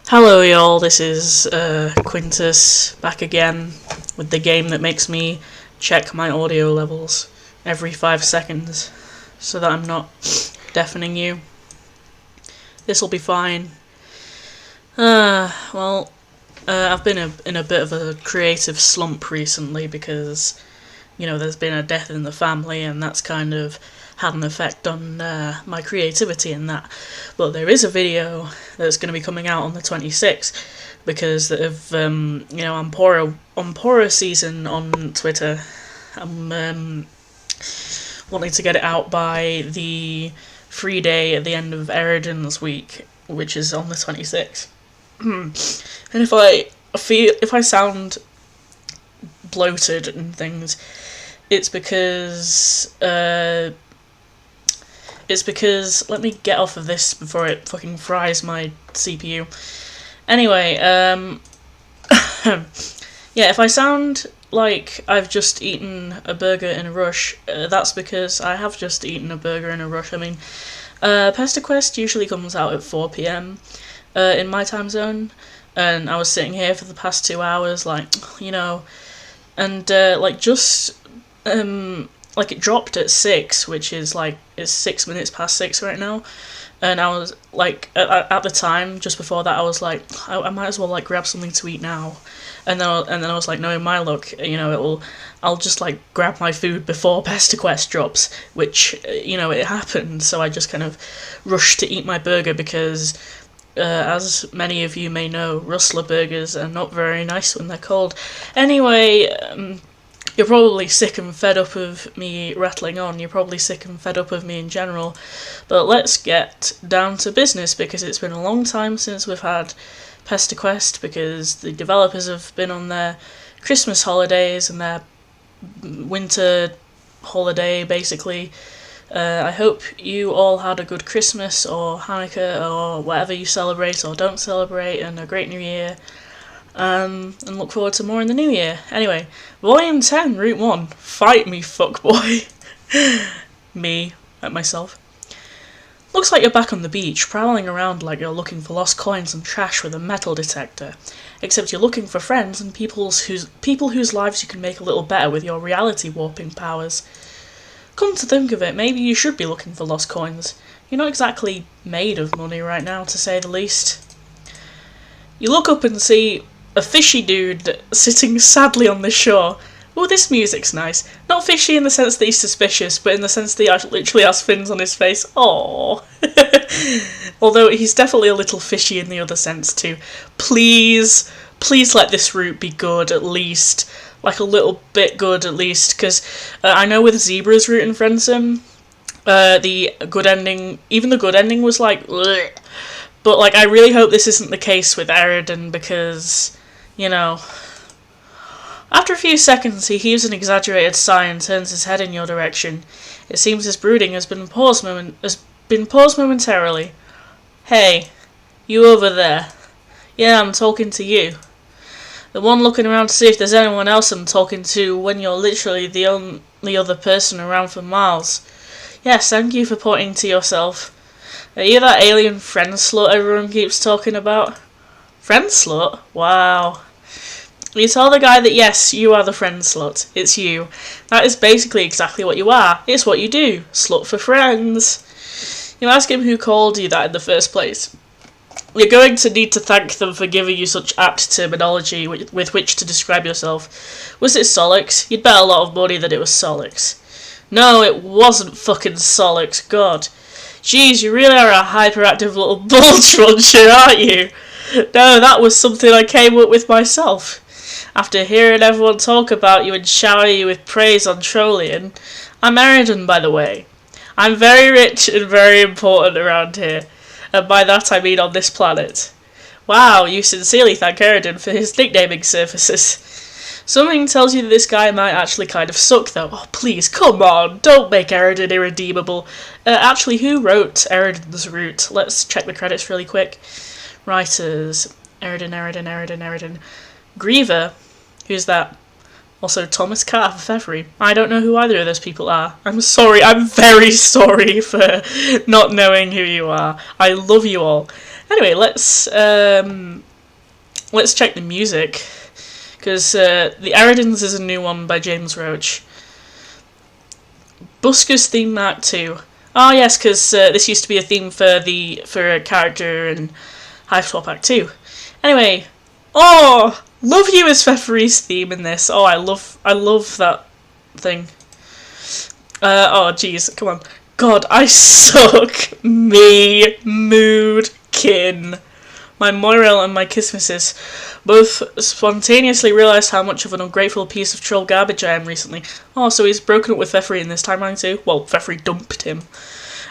Hello y'all, this is Quintus back again with the game that makes me check my audio levels every 5 seconds so that I'm not deafening you. This'll be fine. I've been in a bit of a creative slump recently because, there's been a death in the family and that's kind of had an effect on my creativity and that. But there is a video that's going to be coming out on the 26th because of Ampora season on Twitter. I'm wanting to get it out by the free day at the end of Eridan's week, which is on the 26th. And if I sound bloated and things, it's because let me get off of this before it fucking fries my CPU. Anyway, if I sound like I've just eaten a burger in a rush, that's because I have just eaten a burger in a rush. I mean, PesterQuest usually comes out at 4 PM in my time zone, and I was sitting here for the past 2 hours, it dropped at 6, which is it's 6 minutes past 6 right now, and I was at the time just before that I was like, I might as well grab something to eat now, and then I was like, knowing my luck, I'll just grab my food before PesterQuest drops, which it happened, so I just kind of rushed to eat my burger because as many of you may know, Rustler burgers are not very nice when they're cold. Anyway, you're probably sick and fed up of me rattling on, you're probably sick and fed up of me in general, but let's get down to business because it's been a long time since we've had PesterQuest because the developers have been on their Christmas holidays and their winter holiday, basically. I hope you all had a good Christmas or Hanukkah or whatever you celebrate or don't celebrate, and a great New Year. And look forward to more in the new year. Anyway, Volume 10, Route 1. Fight me, fuckboy. Me, at myself. Looks like you're back on the beach, prowling around like you're looking for lost coins and trash with a metal detector. Except you're looking for friends and people whose lives you can make a little better with your reality warping powers. Come to think of it, maybe you should be looking for lost coins. You're not exactly made of money right now, to say the least. You look up and see a fishy dude sitting sadly on the shore. Oh, this music's nice. Not fishy in the sense that he's suspicious, but in the sense that he literally has fins on his face. Aww. Although he's definitely a little fishy in the other sense too. Please let this route be good at least. A little bit good at least, because I know with Zebra's route in Friendsim, the good ending was bleh. But I really hope this isn't the case with Eridan because, After a few seconds, he heaves an exaggerated sigh and turns his head in your direction. It seems his brooding has been paused momentarily. Hey, you over there. Yeah, I'm talking to you. The one looking around to see if there's anyone else I'm talking to when you're literally the only other person around for miles. Yes, thank you for pointing to yourself. Are you that alien friend slut everyone keeps talking about? Friend slut? Wow. You tell the guy that yes, you are the friend slut. It's you. That is basically exactly what you are. It's what you do. Slut for friends. You ask him who called you that in the first place. You're going to need to thank them for giving you such apt terminology with which to describe yourself. Was it Solix? You'd bet a lot of money that it was Solix. No, it wasn't fucking Solix, God. Jeez, you really are a hyperactive little bull truncher, aren't you? No, that was something I came up with myself. After hearing everyone talk about you and shower you with praise on Trollian. I'm Eridan, by the way. I'm very rich and very important around here. And by that I mean on this planet. Wow, you sincerely thank Eridan for his nicknaming services. Something tells you that this guy might actually kind of suck though. Oh please, come on, don't make Eridan irredeemable. Actually, who wrote Eridan's route? Let's check the credits really quick. Writers, Eridan. Griever, who's that? Also, Thomas Carr Feffery. I don't know who either of those people are. I'm sorry, I'm very sorry for not knowing who you are. I love you all. Anyway, let's check the music, because the Eridans is a new one by James Roach. Busker's Theme Act 2. Oh yes, because this used to be a theme for a character in Hive Swap Act 2. Anyway, oh, love you as Pfeffery's theme in this. Oh, I love that thing. Oh jeez, come on. God, I suck. Me, mood, kin. My Moirel and my Kismisses both spontaneously realised how much of an ungrateful piece of troll garbage I am recently. Oh, so he's broken up with Pfeffery in this timeline too? Well, Pfeffery dumped him.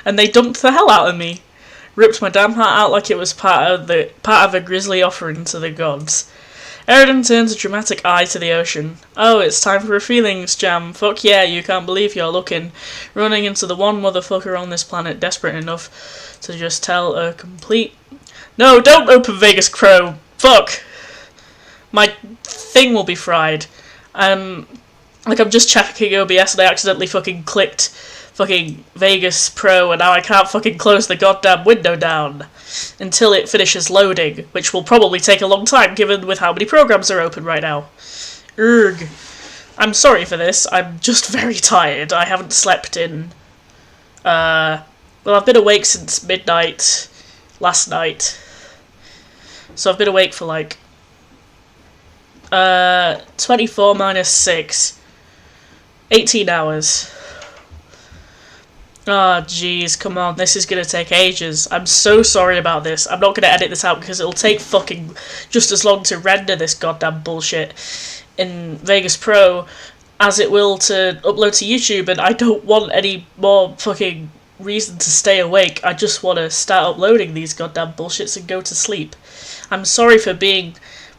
And they dumped the hell out of me. Ripped my damn heart out like it was part of a grisly offering to the gods. Eridan turns a dramatic eye to the ocean. Oh, it's time for a feelings jam. Fuck yeah, you can't believe you're looking. Running into the one motherfucker on this planet desperate enough to just tell a complete... No, don't open Vegas Pro. Fuck. My thing will be fried. Like I'm just checking OBS and I accidentally fucking clicked fucking Vegas Pro and now I can't fucking close the goddamn window down until it finishes loading, which will probably take a long time given with how many programs are open right now. Urgh. I'm sorry for this. I'm just very tired. I haven't slept in... well, I've been awake since midnight last night. So I've been awake for like 24 minus 6. 18 hours. Oh jeez, come on, this is gonna take ages. I'm so sorry about this. I'm not gonna edit this out because it'll take fucking just as long to render this goddamn bullshit in Vegas Pro as it will to upload to YouTube, and I don't want any more fucking reason to stay awake. I just want to start uploading these goddamn bullshits and go to sleep. I'm sorry for being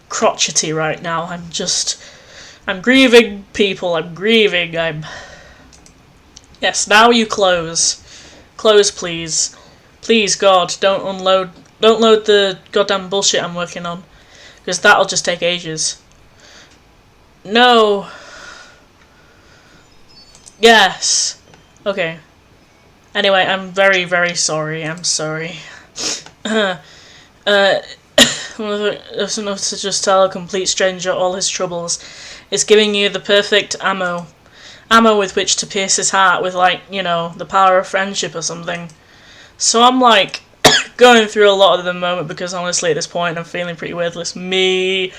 crotchety right now. I'm grieving, people. I'm grieving. Yes, now you close. Close, please. Please, God, don't load the goddamn bullshit I'm working on, because that'll just take ages. No. Yes. Okay. Anyway, I'm very, very sorry. I'm sorry. It's enough to just tell a complete stranger all his troubles. It's giving you the perfect ammo with which to pierce his heart with, like, you know, the power of friendship or something. So I'm, like, going through a lot at the moment because, honestly, at this point, I'm feeling pretty worthless. Me!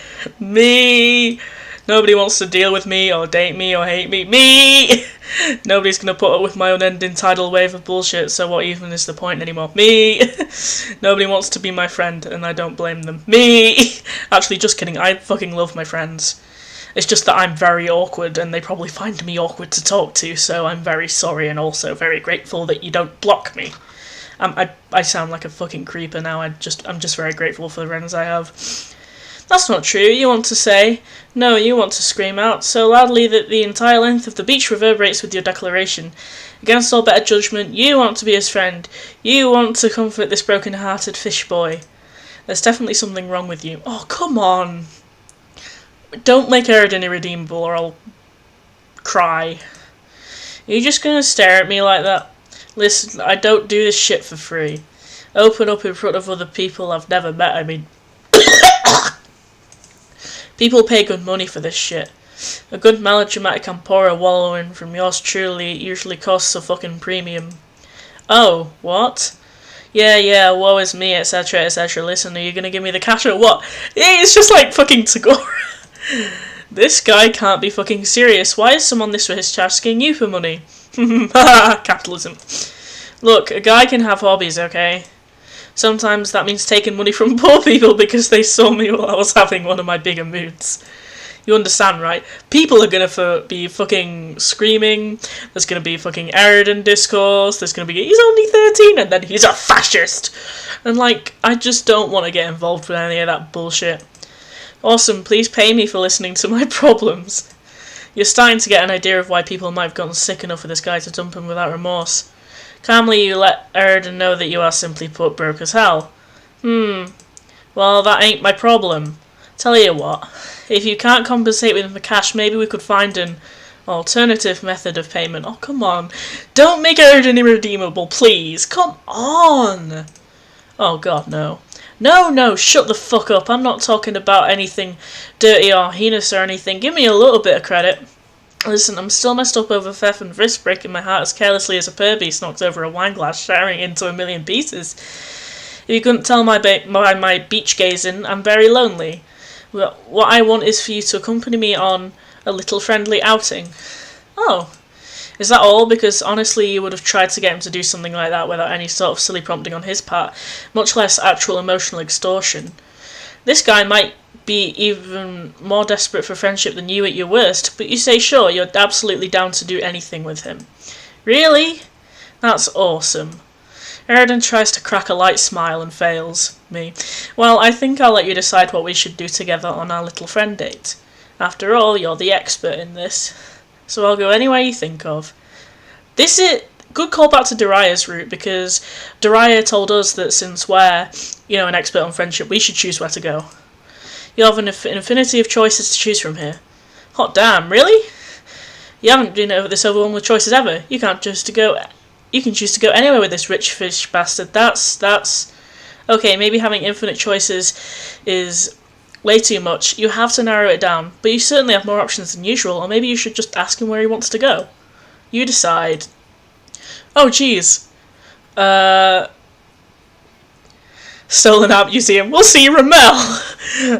Nobody wants to deal with me, or date me, or hate me. Me! Nobody's gonna put up with my unending tidal wave of bullshit, so what even is the point anymore? Me! Nobody wants to be my friend, and I don't blame them. Me! Actually, just kidding, I fucking love my friends. It's just that I'm very awkward, and they probably find me awkward to talk to, so I'm very sorry and also very grateful that you don't block me. I sound like a fucking creeper now. I'm just very grateful for the friends I have. That's not true, you want to say. No, you want to scream out so loudly that the entire length of the beach reverberates with your declaration. Against all better judgment, you want to be his friend. You want to comfort this broken-hearted fish boy. There's definitely something wrong with you. Oh, come on. Don't make Eridan irredeemable or I'll cry. Are you just gonna stare at me like that? Listen, I don't do this shit for free. Open up in front of other people I've never met, I mean... People pay good money for this shit. A good melodramatic Ampora wallowing from yours truly usually costs a fucking premium. Oh, what? Yeah, woe is me, etc, etc. Listen, are you gonna give me the cash or what? It's just like fucking Tagora. This guy can't be fucking serious. Why is someone this rich asking you for money? Capitalism. Look, a guy can have hobbies, okay? Sometimes that means taking money from poor people because they saw me while I was having one of my bigger moods. You understand, right? People are gonna be fucking screaming. There's gonna be fucking Eridan discourse. There's gonna be, he's only 13 and then he's a fascist. And like, I just don't want to get involved with any of that bullshit. Awesome, please pay me for listening to my problems. You're starting to get an idea of why people might have gotten sick enough of this guy to dump him without remorse. Calmly you let Eridan know that you are simply put broke as hell. Well, that ain't my problem. Tell you what, if you can't compensate with the cash, maybe we could find an alternative method of payment. Oh, come on. Don't make Eridan irredeemable, please. Come on. Oh, God, no. No, shut the fuck up. I'm not talking about anything dirty or heinous or anything. Give me a little bit of credit. Listen, I'm still messed up over theft and risk breaking my heart as carelessly as a purr beast knocks over a wine glass, shattering it into a million pieces. If you couldn't tell by my beach gazing, I'm very lonely. Well, what I want is for you to accompany me on a little friendly outing. Oh, is that all? Because honestly, you would have tried to get him to do something like that without any sort of silly prompting on his part, much less actual emotional extortion. This guy might be even more desperate for friendship than you at your worst, but you say sure, you're absolutely down to do anything with him. Really? That's awesome. Eridan tries to crack a light smile and fails. Me. Well, I think I'll let you decide what we should do together on our little friend date. After all, you're the expert in this. So I'll go anywhere you think of. This is good callback to Daria's route, because Daria told us that since we're, an expert on friendship, we should choose where to go. You'll have an infinity of choices to choose from here. Hot damn, really? You haven't been over this overwhelmed with choices ever. You can choose to go anywhere with this rich fish bastard. That's okay, maybe having infinite choices is way too much. You have to narrow it down, but you certainly have more options than usual, or maybe you should just ask him where he wants to go. You decide. Oh, jeez. Stolen Art Museum. We'll see, Ramel.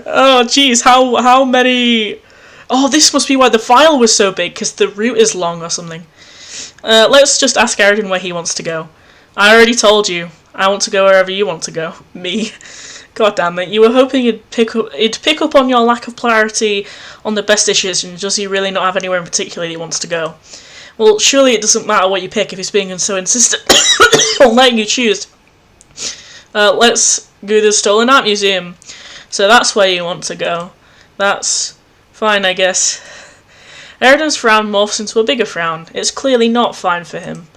Oh, jeez. How many? Oh, this must be why the file was so big, because the route is long or something. Let's just ask Eridan where he wants to go. I already told you. I want to go wherever you want to go. Me. God damn it. You were hoping it'd pick up on your lack of clarity on the best decisions. Does he really not have anywhere in particular that he wants to go? Well, surely it doesn't matter what you pick if he's being so insistent on letting you choose. Let's go to the Stolen Art Museum. So that's where you want to go. That's fine, I guess. Eridan's frown morphs into a bigger frown. It's clearly not fine for him.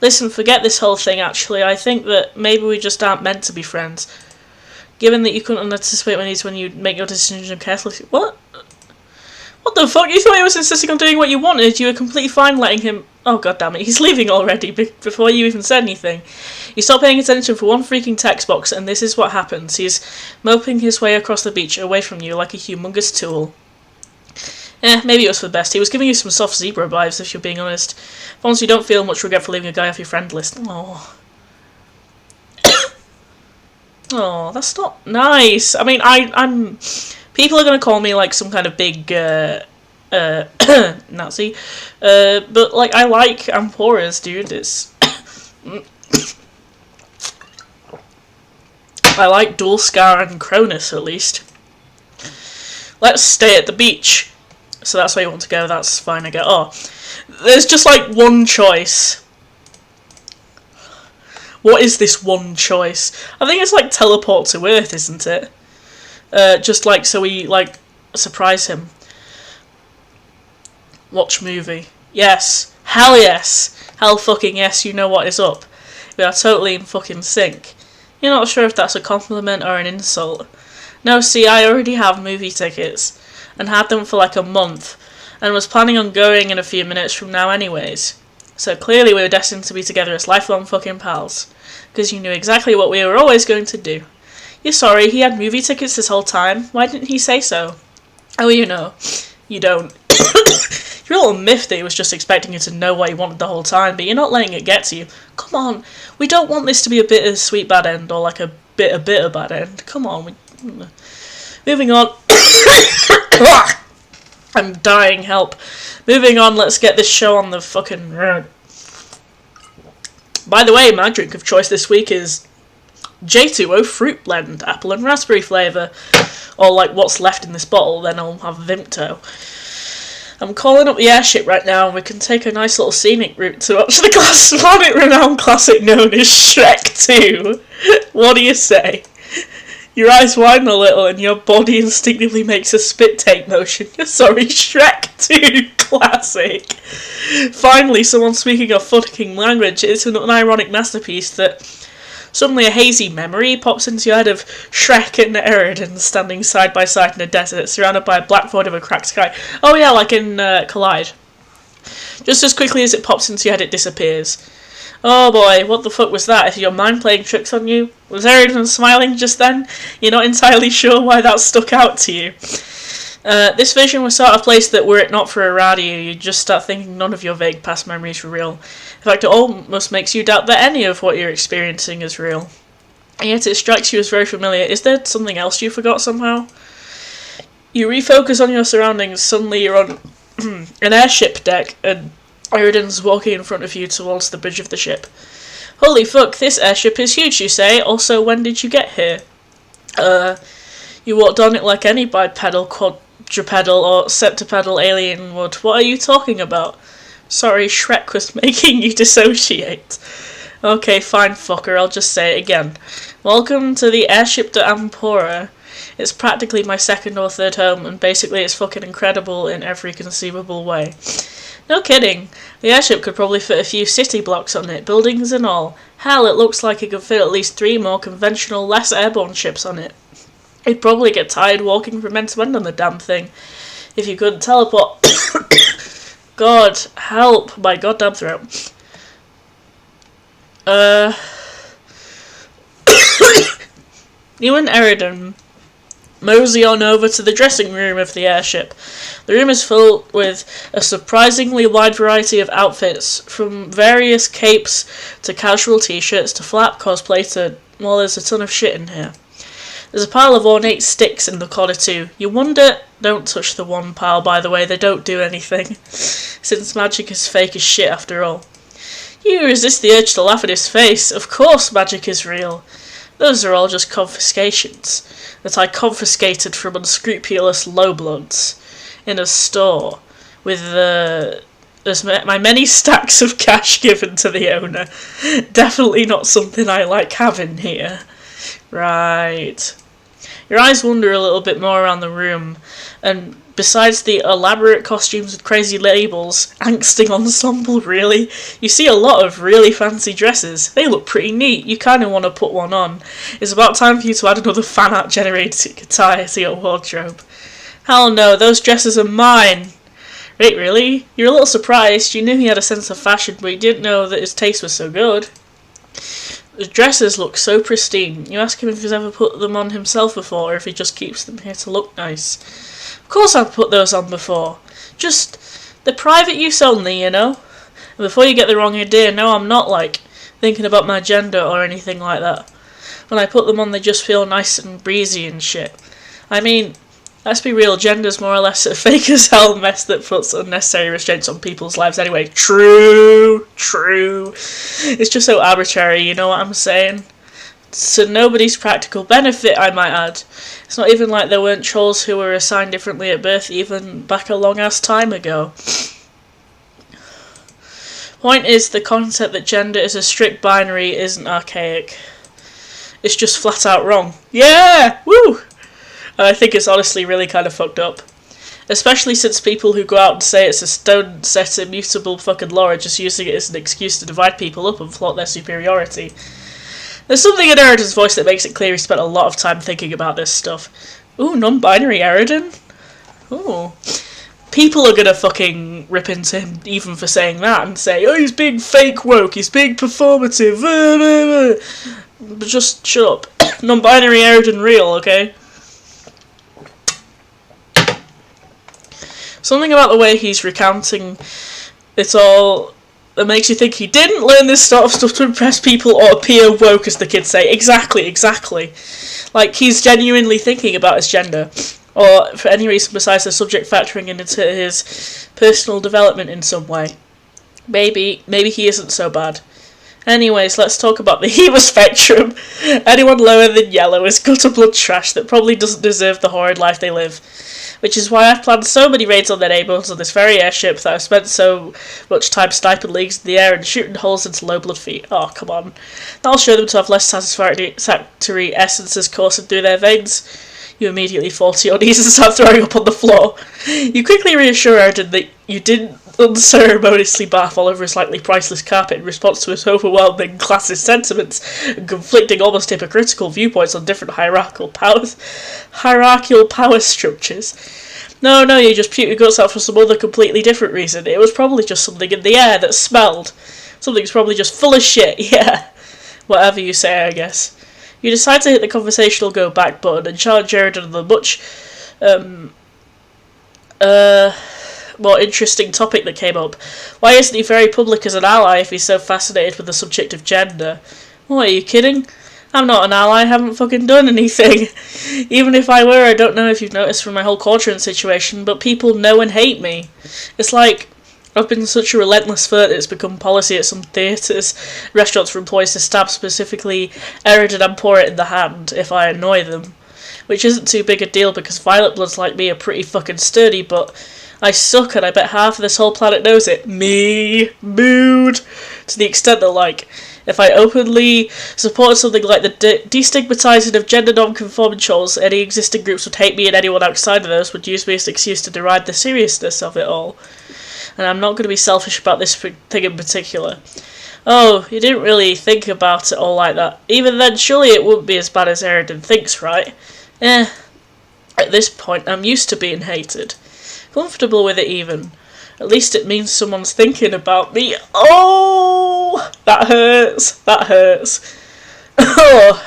Listen, forget this whole thing, actually. I think that maybe we just aren't meant to be friends. Given that you couldn't anticipate my needs when you make your decision carefully. What? What the fuck? You thought he was insisting on doing what you wanted. You were completely fine letting him... Oh, god damn it. He's leaving already before you even said anything. You stopped paying attention for one freaking text box, and this is what happens. He's moping his way across the beach away from you like a humongous tool. Maybe it was for the best. He was giving you some soft zebra vibes, if you're being honest. Once you don't feel much regret for leaving a guy off your friend list. Oh. Oh, that's not nice. I mean, I'm... People are going to call me, like, some kind of big, Nazi. But, like, I like Amporas, dude. It's... I like Dulscar and Cronus, at least. Let's stay at the beach. So that's where you want to go, that's fine, I get. Oh, there's just, like, one choice. What is this one choice? I think it's, like, teleport to Earth, isn't it? Just, like, so we, like, surprise him. Watch movie. Yes. Hell yes. Hell fucking yes, you know what is up. We are totally in fucking sync. You're not sure if that's a compliment or an insult. No, see, I already have movie tickets. And had them for like a month. And was planning on going in a few minutes from now anyways. So clearly we were destined to be together as lifelong fucking pals. Because you knew exactly what we were always going to do. You're sorry, he had movie tickets this whole time. Why didn't he say so? Oh, you know. You don't. You're a little miffed that he was just expecting you to know what he wanted the whole time, but you're not letting it get to you. Come on, we don't want this to be a bittersweet bad end, or like a bitter bad end. Come on. Moving on. I'm dying, help. Moving on, let's get this show on the fucking road. By the way, my drink of choice this week is J2O Fruit Blend, apple and raspberry flavour. Or like what's left in this bottle, then I'll have Vimto. I'm calling up the airship right now, and we can take a nice little scenic route to watch the planet-renowned classic known as Shrek 2. What do you say? Your eyes widen a little, and your body instinctively makes a spit take motion. You're sorry, Shrek 2 classic. Finally, someone speaking a fucking language. It's an unironic masterpiece that suddenly a hazy memory pops into your head of Shrek and Eridan standing side by side in a desert, surrounded by a black void of a cracked sky. Oh yeah, like in Collide. Just as quickly as it pops into your head, it disappears. Oh boy, what the fuck was that? Is your mind playing tricks on you? Was Eridan smiling just then? You're not entirely sure why that stuck out to you. This vision was sort of place that were it not for a radio, you'd just start thinking none of your vague past memories were real. In fact, it almost makes you doubt that any of what you're experiencing is real. And yet it strikes you as very familiar. Is there something else you forgot somehow? You refocus on your surroundings, suddenly you're on an airship deck, and Eridan's walking in front of you towards the bridge of the ship. Holy fuck, this airship is huge, you say. Also, when did you get here? You walked on it like any bipedal, quadrupedal, or septipedal alien would. What are you talking about? Sorry, Shrek was making you dissociate. Okay, fine, fucker, I'll just say it again. Welcome to the airship to Ampora. It's practically my second or third home, and basically it's fucking incredible in every conceivable way. No kidding. The airship could probably fit a few city blocks on it, buildings and all. Hell, it looks like it could fit at least 3 more conventional, less airborne ships on it. You'd probably get tired walking from end to end on the damn thing. If you couldn't teleport... God, help my goddamn throat. You and Eridan mosey on over to the dressing room of the airship. The room is filled with a surprisingly wide variety of outfits, from various capes to casual t-shirts to flap cosplay to, well, there's a ton of shit in here. There's a pile of ornate sticks in the corner too. You wonder... Don't touch the one pile, by the way, they don't do anything. Since magic is fake as shit after all. You resist the urge to laugh at his face. Of course magic is real. Those are all just confiscations that I confiscated from unscrupulous lowbloods in a store with my many stacks of cash given to the owner. Definitely not something I like having here. Right. Your eyes wander a little bit more around the room, and besides the elaborate costumes with crazy labels, angsting ensemble really, you see a lot of really fancy dresses. They look pretty neat, you kinda want to put one on. It's about time for you to add another fan art generated attire to your wardrobe. Hell no, those dresses are mine! Wait, really? You're a little surprised, you knew he had a sense of fashion, but you didn't know that his taste was so good. The dresses look so pristine. You ask him if he's ever put them on himself before, or if he just keeps them here to look nice. Of course I've put those on before. Just, they're private use only, you know? And before you get the wrong idea, no, I'm not, thinking about my gender or anything like that. When I put them on, they just feel nice and breezy and shit. I mean, let's be real, gender's more or less a fake as hell mess that puts unnecessary restraints on people's lives anyway. True. It's just so arbitrary, you know what I'm saying? To nobody's practical benefit, I might add. It's not even like there weren't trolls who were assigned differently at birth even back a long-ass time ago. Point is, the concept that gender is a strict binary isn't archaic. It's just flat out wrong. Yeah! Woo! And I think it's honestly really kind of fucked up. Especially since people who go out and say it's a stone-set immutable fucking law are just using it as an excuse to divide people up and flaunt their superiority. There's something in Eridan's voice that makes it clear he spent a lot of time thinking about this stuff. Ooh, non-binary Eridan? Ooh. People are gonna fucking rip into him even for saying that and say, oh, he's being fake woke, he's being performative, but just shut up. Non-binary Eridan real, okay? Something about the way he's recounting it all that makes you think he didn't learn this sort of stuff to impress people or appear woke, as the kids say. Exactly. Like, he's genuinely thinking about his gender, or for any reason besides the subject factoring into his personal development in some way. Maybe he isn't so bad. Anyways, let's talk about the HEMA spectrum. Anyone lower than yellow is gutter blood trash that probably doesn't deserve the horrid life they live. Which is why I've planned so many raids on their neighbourhoods on this very airship that I've spent so much time sniping leagues in the air and shooting holes into low blood feet. Oh, come on. That'll show them to have less satisfactory essences coursing through their veins. You immediately fall to your knees and start throwing up on the floor. You quickly reassure Eridan that you didn't unceremoniously bath all over his likely priceless carpet in response to his overwhelming classist sentiments and conflicting, almost hypocritical viewpoints on different hierarchical power structures. No, you just puke your guts out for some other completely different reason. It was probably just something in the air that smelled. Something's probably just full of shit, yeah. Whatever you say, I guess. You decide to hit the conversational go back button and challenge Eridan on the much, more interesting topic that came up. Why isn't he very public as an ally if he's so fascinated with the subject of gender? What, are you kidding? I'm not an ally, I haven't fucking done anything. Even if I were, I don't know if you've noticed from my whole quadrant situation, but people know and hate me. It's like, I've been such a relentless flirt it's become policy at some theatres, restaurants for employees to stab specifically Eridan and Ampora in the hand if I annoy them. Which isn't too big a deal because violet bloods like me are pretty fucking sturdy, but I suck and I bet half of this whole planet knows it. Me. Mood. To the extent that, like, if I openly supported something like the destigmatising of gender non-conforming trolls, any existing groups would hate me and anyone outside of those would use me as an excuse to deride the seriousness of it all. And I'm not going to be selfish about this thing in particular. Oh, you didn't really think about it all like that. Even then, surely it wouldn't be as bad as Eridan thinks, right? At this point, I'm used to being hated. Comfortable with it even. At least it means someone's thinking about me. Oh! That hurts. That hurts. Oh!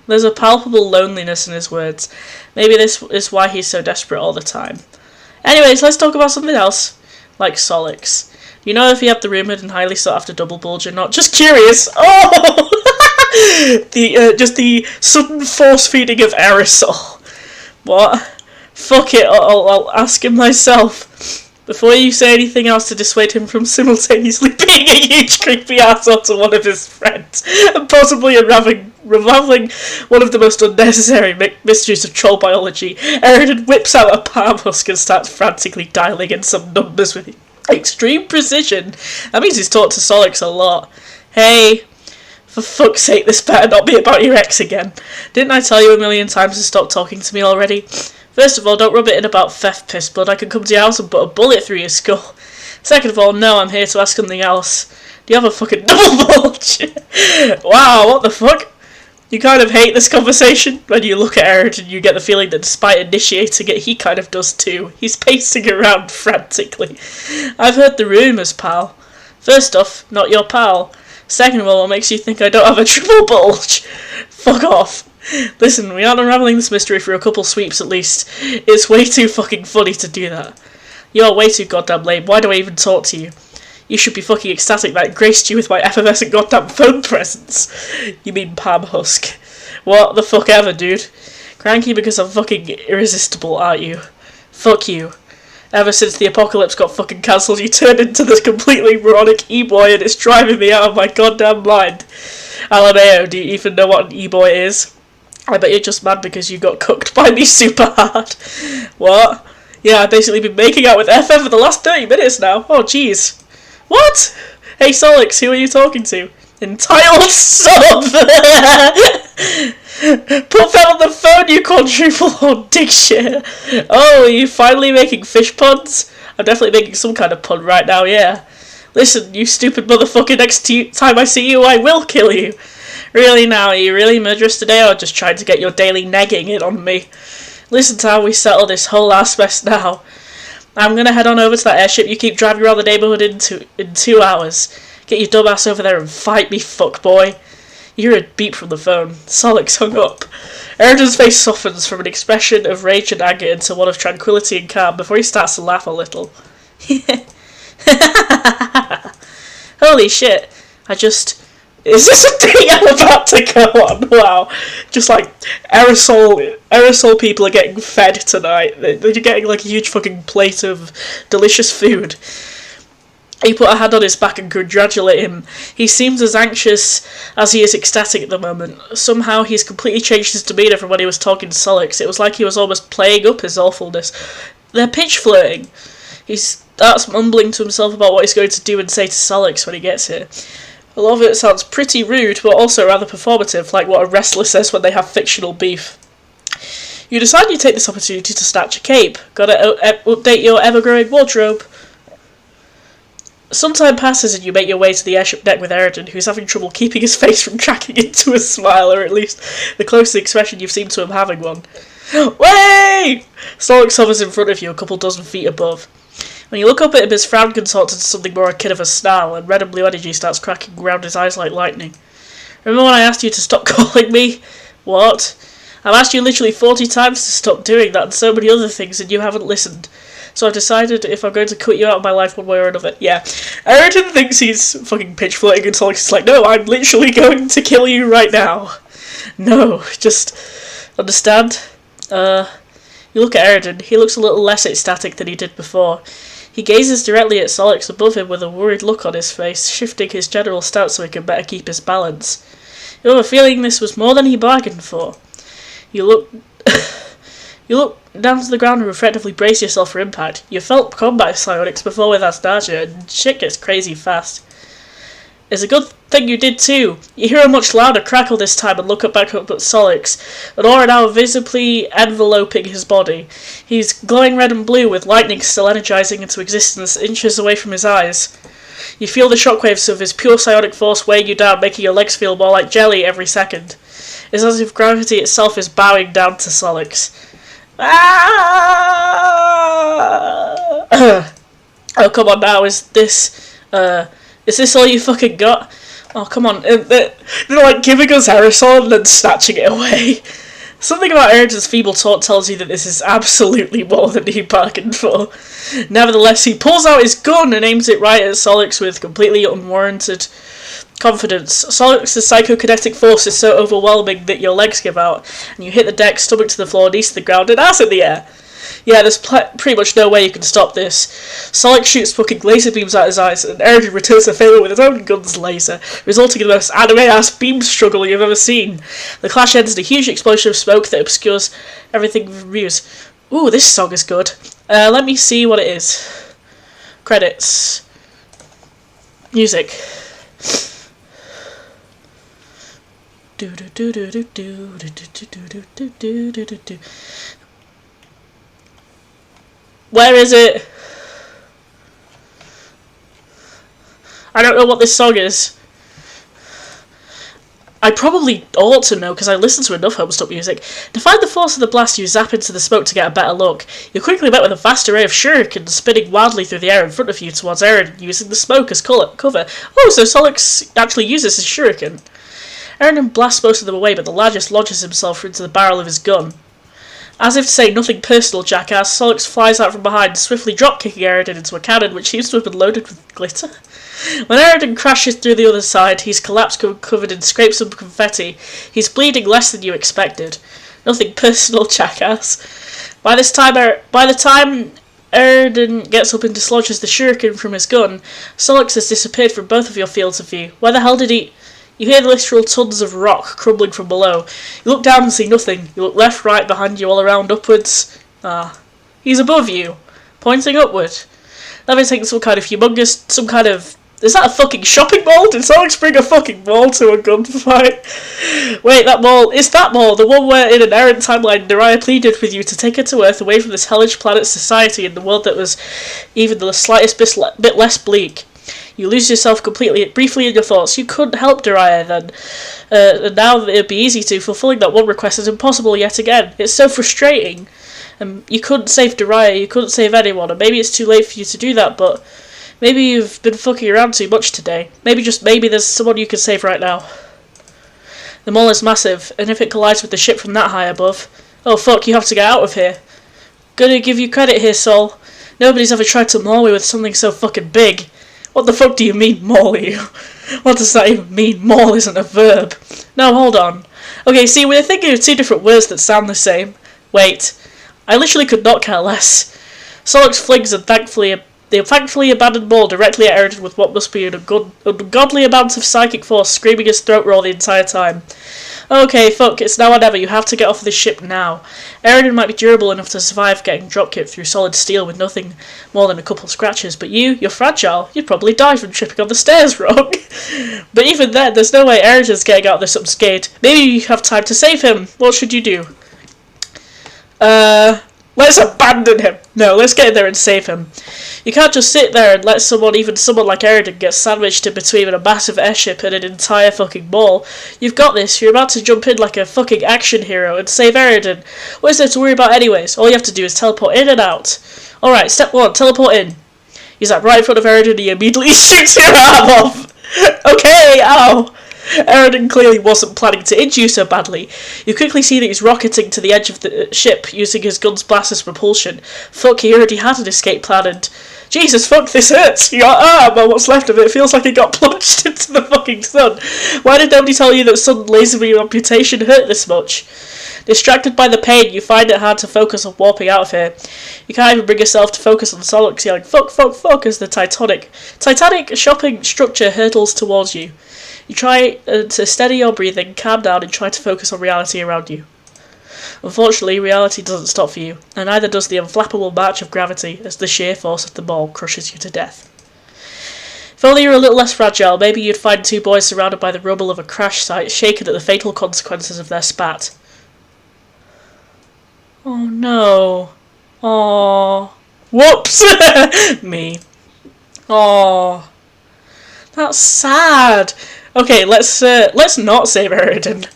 There's a palpable loneliness in his words. Maybe this is why he's so desperate all the time. Anyways, let's talk about something else. Like Solix. You know if he had the rumoured and highly sought after double bulge or not? Just curious. Oh! Just the sudden force feeding of aerosol. What? Fuck it, I'll ask him myself. Before you say anything else to dissuade him from simultaneously being a huge creepy asshole to one of his friends, and possibly unraveling one of the most unnecessary mysteries of troll biology, Eridan whips out a palm husk and starts frantically dialing in some numbers with extreme precision. That means he's talked to Solix a lot. Hey, for fuck's sake, this better not be about your ex again. Didn't I tell you a million times to stop talking to me already? First of all, don't rub it in about theft, piss blood. I can come to your house and put a bullet through your skull. Second of all, no, I'm here to ask something else. Do you have a fucking double bulge? Wow, what the fuck? You kind of hate this conversation? When you look at Eridan, you get the feeling that despite initiating it, he kind of does too. He's pacing around frantically. I've heard the rumours, pal. First off, not your pal. Second of all, what makes you think I don't have a triple bulge? Fuck off. Listen, we aren't unravelling this mystery for a couple sweeps at least. It's way too fucking funny to do that. You're way too goddamn lame. Why do I even talk to you? You should be fucking ecstatic that I graced you with my effervescent goddamn phone presence. You mean Palm Husk. What the fuck ever, dude. Cranky because I'm fucking irresistible, aren't you? Fuck you. Ever since the apocalypse got fucking cancelled, you turned into this completely moronic e-boy and it's driving me out of my goddamn mind. LMAO, do you even know what an e-boy is? I bet you're just mad because you got cooked by me super hard. What? Yeah, I've basically been making out with FF for the last 30 minutes now. Oh, jeez. What? Hey, Solix, who are you talking to? Entitled sub! Put that on the phone, you quadruple horn dick shit. Oh, are you finally making fish puns? I'm definitely making some kind of pun right now, yeah. Listen, you stupid motherfucker, next time I see you, I will kill you. Really now, are you really murderous today, or just trying to get your daily negging in on me? Listen to how we settle this whole ass mess now. I'm gonna head on over to that airship you keep driving around the neighbourhood in 2 hours. Get your dumb ass over there and fight me, fuckboy. You hear a beep from the phone. Solix hung up. Eridan's face softens from an expression of rage and anger into one of tranquility and calm before he starts to laugh a little. Holy shit. Is this a date I'm about to go on? Wow. Just like, aerosol people are getting fed tonight. They're getting like a huge fucking plate of delicious food. He put a hand on his back and congratulated him. He seems as anxious as he is ecstatic at the moment. Somehow he's completely changed his demeanour from when he was talking to Solix. It was like he was almost playing up his awfulness. They're pitch flirting. He starts mumbling to himself about what he's going to do and say to Solix when he gets here. A lot of it sounds pretty rude, but also rather performative, like what a wrestler says when they have fictional beef. You decide you take this opportunity to snatch a cape. Gotta update your ever-growing wardrobe. Some time passes and you make your way to the airship deck with Eridan, who's having trouble keeping his face from cracking into a smile, or at least the closest expression you've seen to him having one. Way! Solix hovers in front of you, a couple dozen feet above. When you look up at him, his frown contorts into something more akin of a snarl, and red and blue energy starts cracking around his eyes like lightning. Remember when I asked you to stop calling me? What? I've asked you literally 40 times to stop doing that and so many other things, and you haven't listened. So I've decided if I'm going to cut you out of my life one way or another. Yeah. Eridan thinks he's fucking pitch flirting until he's like, no, I'm literally going to kill you right now. No, just understand. You look at Eridan. He looks a little less ecstatic than he did before. He gazes directly at Solix above him with a worried look on his face, shifting his general stance so he can better keep his balance. You have a feeling this was more than he bargained for. You look down to the ground and reflectively brace yourself for impact. You felt combat psionics before with Astargia, and shit gets crazy fast. It's a good thing you did too. You hear a much louder crackle this time and look back up at Solix, an aura now visibly enveloping his body. He's glowing red and blue with lightning still energizing into existence inches away from his eyes. You feel the shockwaves of his pure psionic force weighing you down, making your legs feel more like jelly every second. It's as if gravity itself is bowing down to Solix. Oh, come on now, is this all you fucking got? Oh, come on, they're like giving us aerosol and then snatching it away. Something about Eridan's feeble taunt tells you that this is absolutely more than he bargained for. Nevertheless, he pulls out his gun and aims it right at Solix with completely unwarranted confidence. Solix's psychokinetic force is so overwhelming that your legs give out, and you hit the deck, stomach to the floor, knees to the ground, and ass in the air. Yeah, there's pretty much no way you can stop this. Solix shoots fucking laser beams out his eyes, and Eridan returns the favour with his own gun's laser, resulting in the most anime-ass beam struggle you've ever seen. The clash ends in a huge explosion of smoke that obscures everything from views. Ooh, this song is good. Let me see what it is. Credits. Music. Where is it? I don't know what this song is. I probably ought to know because I listen to enough Homestuck music. To find the force of the blast, you zap into the smoke to get a better look. You're quickly met with a vast array of shurikens spinning wildly through the air in front of you towards Eridan, using the smoke as cover. Oh, so Solix actually uses his shuriken. Eridan blasts most of them away, but the largest lodges himself into the barrel of his gun. As if to say nothing personal, jackass, Solix flies out from behind, swiftly drop-kicking Eridan into a cannon which seems to have been loaded with glitter. When Eridan crashes through the other side, he's collapsed covered in scrapes of confetti. He's bleeding less than you expected. Nothing personal, jackass. By the time Eridan gets up and dislodges the shuriken from his gun, Solix has disappeared from both of your fields of view. Where the hell did he... You hear literal tons of rock crumbling from below. You look down and see nothing. You look left, right, behind you, all around, upwards. He's above you, pointing upward. Levitating some kind of... Is that a fucking shopping mall? Did Solix bring a fucking mall to a gunfight? Wait, that mall, the one where in an errant timeline Neriah pleaded with you to take her to Earth away from this hellish planet society in the world that was even the slightest bit less bleak. You lose yourself briefly in your thoughts. You couldn't help Neriah then. And now that it'd be easy to, fulfilling that one request is impossible yet again. It's so frustrating. You couldn't save Neriah, you couldn't save anyone, and maybe it's too late for you to do that, but maybe you've been fucking around too much today. Maybe there's someone you can save right now. The mall is massive, and if it collides with the ship from that high above... Oh fuck, you have to get out of here. Gonna give you credit here, Sol. Nobody's ever tried to maul me with something so fucking big. What the fuck do you mean, maul you? What does that even mean? Maul isn't a verb. No, hold on. Okay, see, we're thinking of two different words that sound the same. Wait. I literally could not care less. Solix flings the thankfully abandoned maul directly at Eridan with what must be an ungodly amount of psychic force, screaming his throat roar the entire time. Okay, fuck, it's now or never. You have to get off this ship now. Eridan might be durable enough to survive getting dropkicked through solid steel with nothing more than a couple of scratches, but you're fragile. You'd probably die from tripping on the stairs wrong. But even then, there's no way Eridan's getting out of this unscathed. Maybe you have time to save him. What should you do? Let's abandon him. No, let's get in there and save him. You can't just sit there and let someone like Eridan, get sandwiched in between a massive airship and an entire fucking mall. You've got this. You're about to jump in like a fucking action hero and save Eridan. What is there to worry about anyways? All you have to do is teleport in and out. Alright, step 1, teleport in. You zap right in front of Eridan and he immediately shoots your arm off. Okay, ow! Eridan clearly wasn't planning to injure you so badly. You quickly see that he's rocketing to the edge of the ship using his gun's blast as propulsion. Fuck, he already had an escape plan and... Jesus, fuck, this hurts! Your arm, or what's left of it, feels like it got plunged into the fucking sun. Why did nobody tell you that sudden laser beam amputation hurt this much? Distracted by the pain, you find it hard to focus on warping out of here. You can't even bring yourself to focus on Solix yelling, fuck, fuck, fuck, as the Titanic shopping structure hurtles towards you. You try to steady your breathing, calm down, and try to focus on reality around you. Unfortunately, reality doesn't stop for you, and neither does the unflappable march of gravity as the sheer force of the ball crushes you to death. If only you were a little less fragile, maybe you'd find two boys surrounded by the rubble of a crash site, shaken at the fatal consequences of their spat. Oh no. Aww. Whoops! Me. Aww. That's sad. Okay, let's not save Eridan.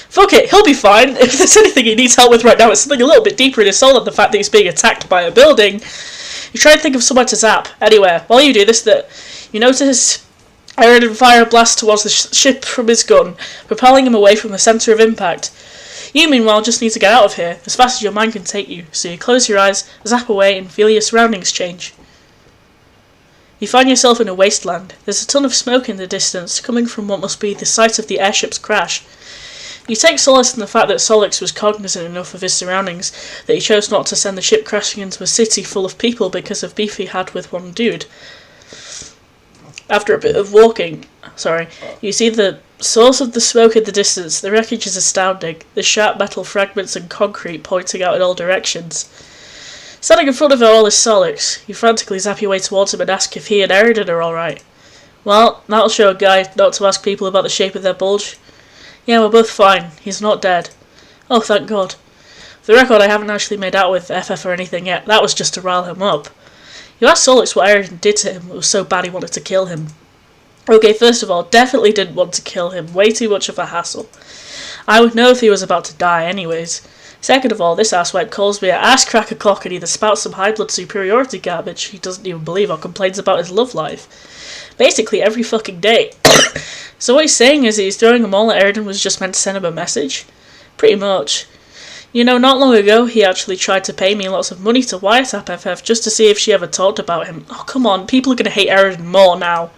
Fuck it, he'll be fine. If there's anything he needs help with right now, it's something a little bit deeper in his soul than the fact that he's being attacked by a building. You try and think of somewhere to zap. Anywhere. While you do this, you notice Eridan fire a blast towards the ship from his gun, propelling him away from the centre of impact. You, meanwhile, just need to get out of here, as fast as your mind can take you, so you close your eyes, zap away, and feel your surroundings change. You find yourself in a wasteland. There's a ton of smoke in the distance, coming from what must be the site of the airship's crash. You take solace in the fact that Solix was cognizant enough of his surroundings that he chose not to send the ship crashing into a city full of people because of beef he had with one dude. After a bit of walking, you see the source of the smoke in the distance. The wreckage is astounding, the sharp metal fragments and concrete pointing out in all directions. Standing in front of it all is Solix. You frantically zap your way towards him and ask if he and Eridan are alright. Well, that'll show a guy not to ask people about the shape of their bulge. Yeah, we're both fine. He's not dead. Oh, thank God. For the record, I haven't actually made out with FF or anything yet. That was just to rile him up. You asked Solix what Eridan did to him. It was so bad he wanted to kill him. Okay, first of all, definitely didn't want to kill him. Way too much of a hassle. I would know if he was about to die anyways. Second of all, this asswipe calls me an ass-cracker cock and either spouts some high-blood superiority garbage he doesn't even believe or complains about his love life. Basically every fucking day. So what he's saying is he's throwing them all at Eridan was just meant to send him a message? Pretty much. You know, not long ago he actually tried to pay me lots of money to wiretap FF just to see if she ever talked about him. Oh, come on, people are going to hate Eridan more now.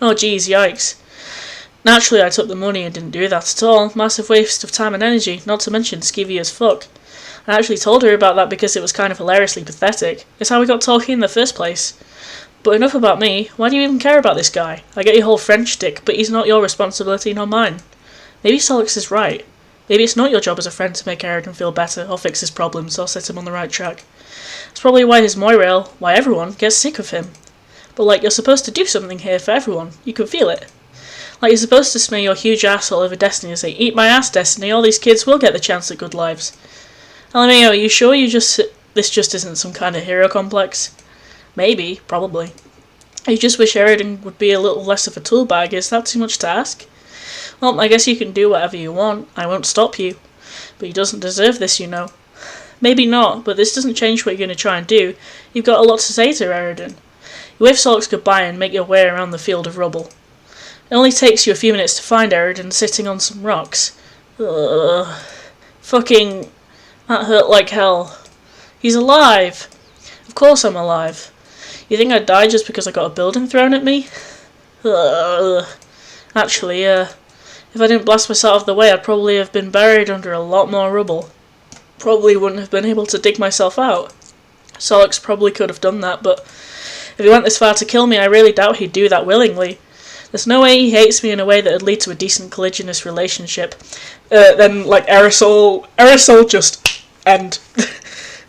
Oh, geez, yikes. Naturally, I took the money and didn't do that at all. Massive waste of time and energy, not to mention skeevy as fuck. I actually told her about that because it was kind of hilariously pathetic. It's how we got talking in the first place. But enough about me. Why do you even care about this guy? I get your whole French shtick, but he's not your responsibility nor mine. Maybe Solix is right. Maybe it's not your job as a friend to make Eridan feel better, or fix his problems, or set him on the right track. That's probably why his Moirail, why everyone, gets sick of him. But like, you're supposed to do something here for everyone. You can feel it. Like, you're supposed to smear your huge asshole over Destiny and say, eat my ass, Destiny, all these kids will get the chance at good lives. LMAO, are you sure this just isn't some kind of hero complex? Maybe, probably. You just wish Eridan would be a little less of a tool bag. Is that too much to ask? Well, I guess you can do whatever you want. I won't stop you. But he doesn't deserve this, you know. Maybe not, but this doesn't change what you're going to try and do. You've got a lot to say to Eridan. You wave Solix goodbye and make your way around the field of rubble. It only takes you a few minutes to find Eridan sitting on some rocks. Ugh. Fucking... that hurt like hell. He's alive! Of course I'm alive. You think I'd die just because I got a building thrown at me? Ugh. Actually, if I didn't blast myself out of the way, I'd probably have been buried under a lot more rubble. Probably wouldn't have been able to dig myself out. Solix probably could have done that, but if he went this far to kill me, I really doubt he'd do that willingly. There's no way he hates me in a way that would lead to a decent collisionist relationship. Then, like, aerosol just end.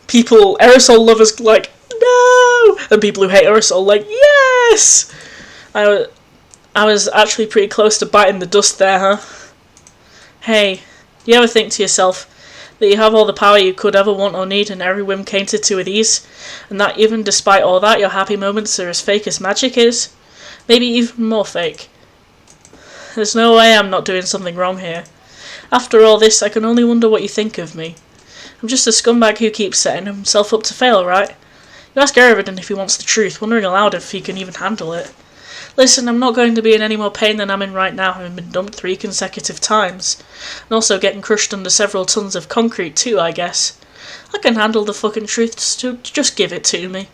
Aerosol lovers, like, no! And people who hate aerosol, like, yes! I was actually pretty close to biting the dust there, huh? Hey, do you ever think to yourself that you have all the power you could ever want or need and every whim catered to with ease, and that even despite all that, your happy moments are as fake as magic is? Maybe even more fake. There's no way I'm not doing something wrong here. After all this, I can only wonder what you think of me. I'm just a scumbag who keeps setting himself up to fail, right? You ask Eridan if he wants the truth, wondering aloud if he can even handle it. Listen, I'm not going to be in any more pain than I'm in right now, having been dumped 3 consecutive times. And also getting crushed under several tons of concrete too, I guess. I can handle the fucking truth, so just give it to me.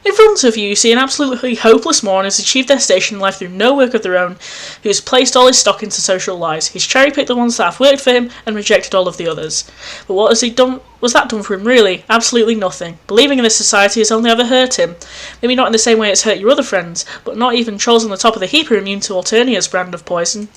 In front of you see an absolutely hopeless moron who's achieved their station in life through no work of their own, who's placed all his stock into social lies. He's cherry-picked the ones that have worked for him and rejected all of the others. But what has he done? Was that done for him, really? Absolutely nothing. Believing in this society has only ever hurt him. Maybe not in the same way it's hurt your other friends, but not even trolls on the top of the heap are immune to Alternia's brand of poison.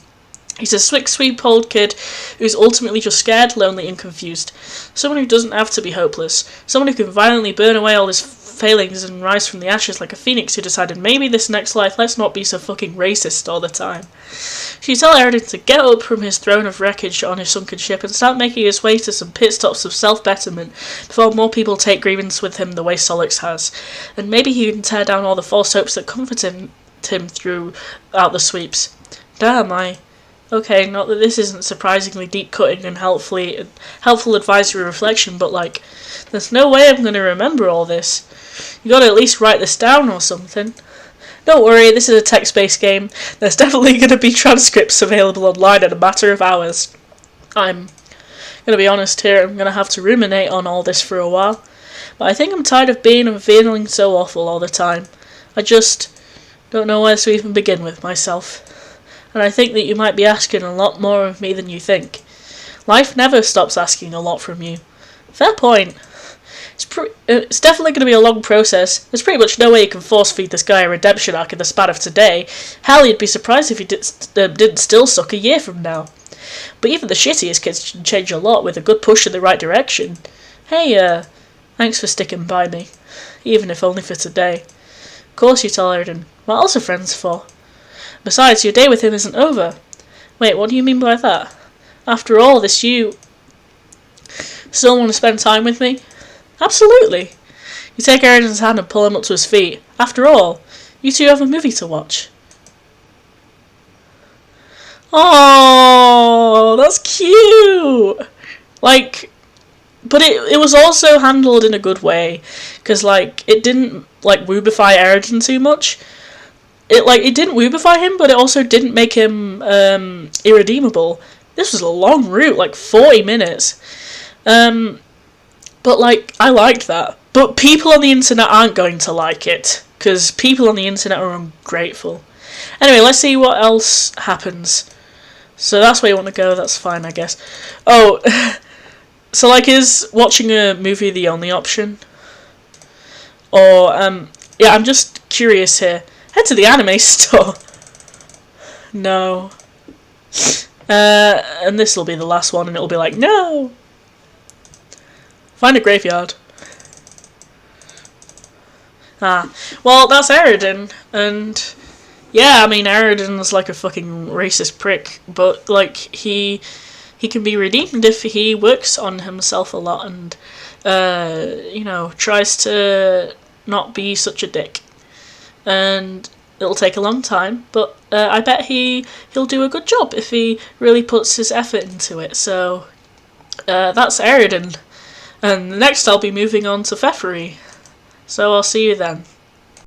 He's a sweet old kid who's ultimately just scared, lonely and confused. Someone who doesn't have to be hopeless. Someone who can violently burn away all his failings and rise from the ashes like a phoenix who decided maybe this next life let's not be so fucking racist all the time. So you tell Eridan to get up from his throne of wreckage on his sunken ship and start making his way to some pit stops of self-betterment before more people take grievance with him the way Solix has. And maybe he can tear down all the false hopes that comforted him throughout the sweeps. Damn, Okay, not that this isn't surprisingly deep-cutting and helpful advisory reflection, but like, there's no way I'm going to remember all this. You gotta at least write this down or something. Don't worry, this is a text-based game. There's definitely going to be transcripts available online in a matter of hours. I'm going to be honest here, I'm going to have to ruminate on all this for a while. But I think I'm tired of being and feeling so awful all the time. I just don't know where to even begin with myself. And I think that you might be asking a lot more of me than you think. Life never stops asking a lot from you. Fair point. It's definitely going to be a long process. There's pretty much no way you can force feed this guy a redemption arc in the span of today. Hell, you'd be surprised if he didn't still suck a year from now. But even the shittiest kids can change a lot with a good push in the right direction. Hey, thanks for sticking by me. Even if only for today. Of course you tell Eridan. What else are friends for? Besides, your day with him isn't over. Wait, what do you mean by that? After all this, you still want to spend time with me? Absolutely. You take Eridan's hand and pull him up to his feet. After all, you two have a movie to watch. Oh, that's cute. Like, but it was also handled in a good way, because like it didn't like woobify Eridan too much. It didn't woobify him, but it also didn't make him irredeemable. This was a long route, like 40 minutes. But, like, I liked that. But people on the internet aren't going to like it, because people on the internet are ungrateful. Anyway, let's see what else happens. So that's where you want to go, that's fine, I guess. Oh, so, like, is watching a movie the only option? Or, yeah, I'm just curious here. Head to the anime store. No. And this will be the last one, and it'll be like, no! Find a graveyard. Well, that's Eridan, and yeah, I mean, Eridan's like a fucking racist prick, but like he can be redeemed if he works on himself a lot and you know, tries to not be such a dick. And it'll take a long time, but I bet he'll do a good job if he really puts his effort into it. So that's Eridan. And next I'll be moving on to Pfeffery. So I'll see you then.